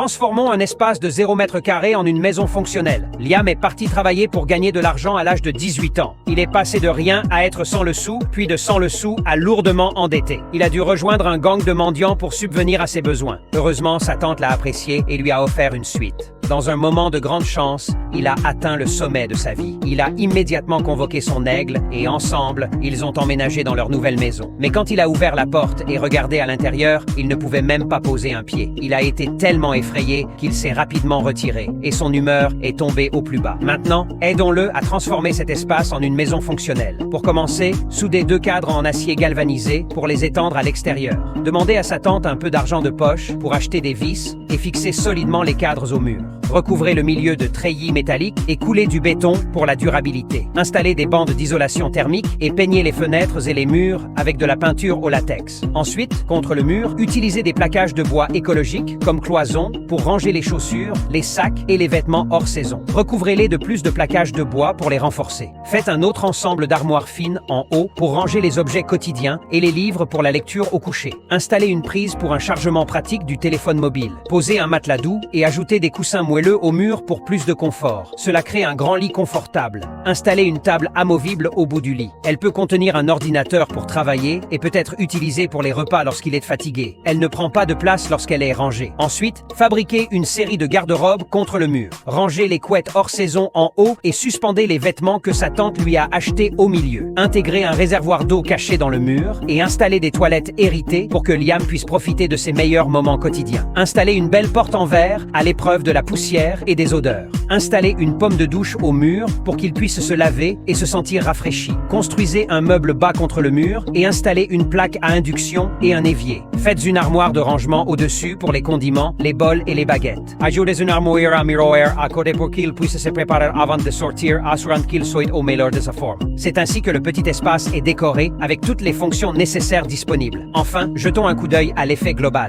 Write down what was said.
Transformons un espace de 0 m² en une maison fonctionnelle. Liam est parti travailler pour gagner de l'argent à l'âge de 18 ans. Il est passé de rien à être sans le sou, puis de sans le sou à lourdement endetté. Il a dû rejoindre un gang de mendiants pour subvenir à ses besoins. Heureusement, sa tante l'a apprécié et lui a offert une suite. Dans un moment de grande chance, il a atteint le sommet de sa vie. Il a immédiatement convoqué son aigle et ensemble, ils ont emménagé dans leur nouvelle maison. Mais quand il a ouvert la porte et regardé à l'intérieur, il ne pouvait même pas poser un pied. Il a été tellement effrayé qu'il s'est rapidement retiré et son humeur est tombée au plus bas. Maintenant, aidons-le à transformer cet espace en une maison fonctionnelle. Pour commencer, soudez 2 cadres en acier galvanisé pour les étendre à l'extérieur. Demandez à sa tante un peu d'argent de poche pour acheter des vis et fixer solidement les cadres au mur. Recouvrez le milieu de treillis métalliques et coulez du béton pour la durabilité. Installez des bandes d'isolation thermique et peignez les fenêtres et les murs avec de la peinture au latex. Ensuite, contre le mur, utilisez des plaquages de bois écologiques comme cloisons pour ranger les chaussures, les sacs et les vêtements hors saison. Recouvrez-les de plus de plaquages de bois pour les renforcer. Faites un autre ensemble d'armoires fines en haut pour ranger les objets quotidiens et les livres pour la lecture au coucher. Installez une prise pour un chargement pratique du téléphone mobile. Posez un matelas doux et ajoutez des coussins moelleux au mur pour plus de confort. Cela crée un grand lit confortable. Installez une table amovible au bout du lit. Elle peut contenir un ordinateur pour travailler et peut être utilisée pour les repas lorsqu'il est fatigué. Elle ne prend pas de place lorsqu'elle est rangée. Ensuite, fabriquez une série de garde-robes contre le mur. Rangez les couettes hors saison en haut et suspendez les vêtements que sa tante lui a achetés au milieu. Intégrez un réservoir d'eau caché dans le mur et installez des toilettes héritées pour que Liam puisse profiter de ses meilleurs moments quotidiens. Installez une belle porte en verre à l'épreuve de la poussière et des odeurs. Installez une pomme de douche au mur pour qu'il puisse se laver et se sentir rafraîchi. Construisez un meuble bas contre le mur et installez une plaque à induction et un évier. Faites une armoire de rangement au-dessus pour les condiments, les bols et les baguettes. Ajoutez une armoire à miroir à côté pour qu'il puisse se préparer avant de sortir, assurant qu'il soit au meilleur de sa forme. C'est ainsi que le petit espace est décoré avec toutes les fonctions nécessaires disponibles. Enfin, jetons un coup d'œil à l'effet global.